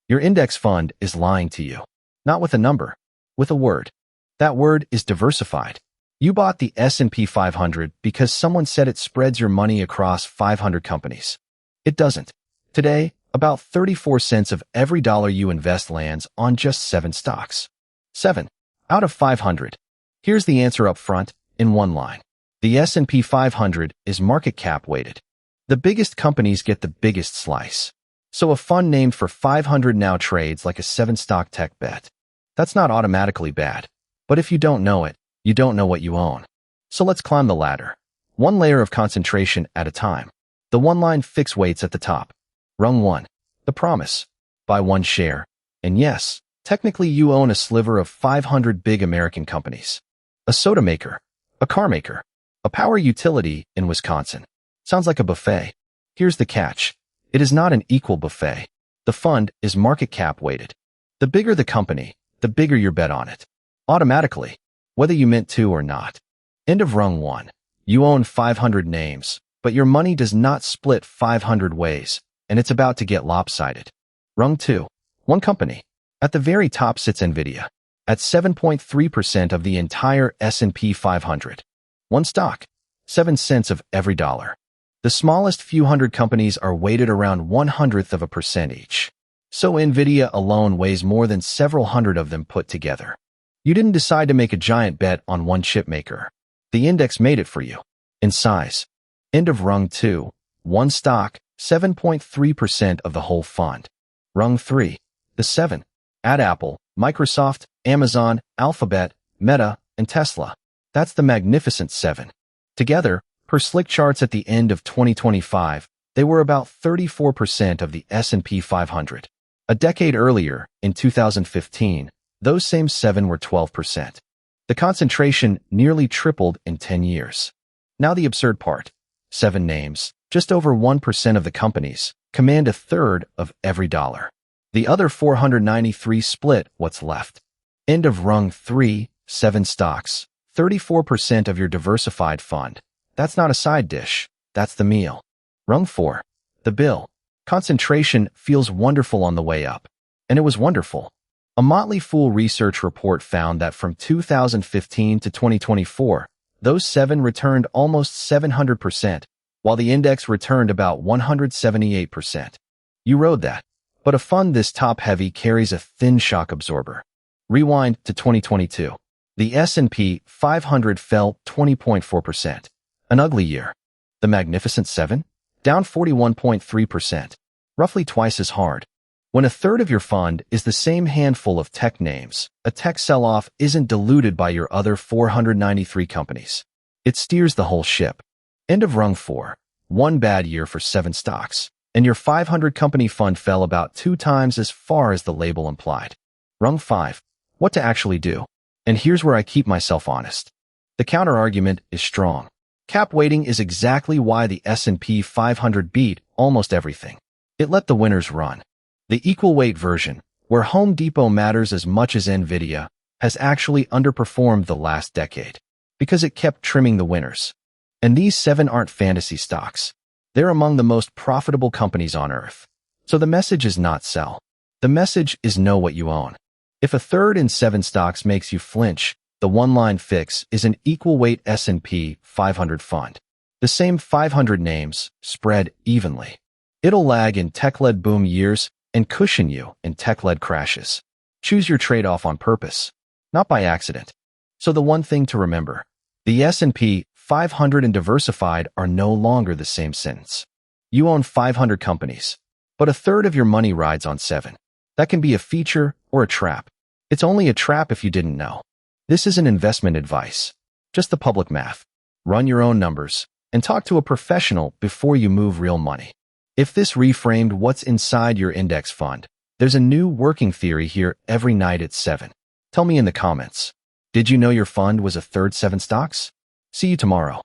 Your index fund is lying to you. Not with a number, with a word. That word is diversified. You bought the S&P 500 because someone said it spreads your money across 500 companies. It doesn't. Today, about 34 cents of every dollar you invest lands on just 7 stocks. 7 out of 500. Here's the answer up front, in one line. The S&P 500 is market cap weighted. The biggest companies get the biggest slice. So a fund named for 500 now trades like a 7-stock tech bet. That's not automatically bad. But if you don't know it, you don't know what you own. So let's climb the ladder. One layer of concentration at a time. The one-line fixed weights at the top. Rung 1. The promise. Buy one share. And yes, technically you own a sliver of 500 big American companies. A soda maker. A car maker. A power utility in Wisconsin. Sounds like a buffet. Here's the catch. It is not an equal buffet. The fund is market cap weighted. The bigger the company, the bigger your bet on it. Automatically, whether you meant to or not. End of Rung 1. You own 500 names, but your money does not split 500 ways, and it's about to get lopsided. Rung 2. One company. At the very top sits Nvidia, at 7.3% of the entire S&P 500. One stock. 7 cents of every dollar. The smallest few hundred companies are weighted around 0.01% each. So Nvidia alone weighs more than several hundred of them put together. You didn't decide to make a giant bet on one chip maker. The index made it for you. In size. End of Rung 2. One stock, 7.3% of the whole fund. Rung 3. The 7. Add Apple, Microsoft, Amazon, Alphabet, Meta, and Tesla. That's the magnificent 7. Together, per slick charts at the end of 2025, they were about 34% of the S&P 500. A decade earlier, in 2015, those same 7 were 12%. The concentration nearly tripled in 10 years. Now the absurd part. 7 names, just over 1% of the companies, command a third of every dollar. The other 493 split what's left. End of Rung 3, 7 stocks, 34% of your diversified fund. That's not a side dish, that's the meal. Rung 4. The bill. Concentration feels wonderful on the way up. And it was wonderful. A Motley Fool research report found that from 2015 to 2024, those 7 returned almost 700%, while the index returned about 178%. You rode that. But a fund this top-heavy carries a thin shock absorber. Rewind to 2022. The S&P 500 fell 20.4%. An ugly year. The Magnificent 7? Down 41.3%. Roughly twice as hard. When a third of your fund is the same handful of tech names, a tech sell-off isn't diluted by your other 493 companies. It steers the whole ship. End of Rung 4. One bad year for 7 stocks, and your 500-company fund fell about 2 times as far as the label implied. Rung 5. What to actually do. And here's where I keep myself honest. The counter-argument is strong. Cap weighting is exactly why the S&P 500 beat almost everything. It let the winners run. The equal weight version, where Home Depot matters as much as Nvidia, has actually underperformed the last decade because it kept trimming the winners. And these 7 aren't fantasy stocks. They're among the most profitable companies on earth. So the message is not sell. The message is know what you own. If a third in 7 stocks makes you flinch, the one-line fix is an equal-weight S&P 500 fund. The same 500 names, spread evenly. It'll lag in tech-led boom years and cushion you in tech-led crashes. Choose your trade-off on purpose, not by accident. So the one thing to remember, the S&P 500 and diversified are no longer the same sentence. You own 500 companies, but a third of your money rides on 7. That can be a feature or a trap. It's only a trap if you didn't know. This isn't investment advice, just the public math. Run your own numbers and talk to a professional before you move real money. If this reframed what's inside your index fund, there's a new working theory here every night at 7. Tell me in the comments. Did you know your fund was a third 7 stocks? See you tomorrow.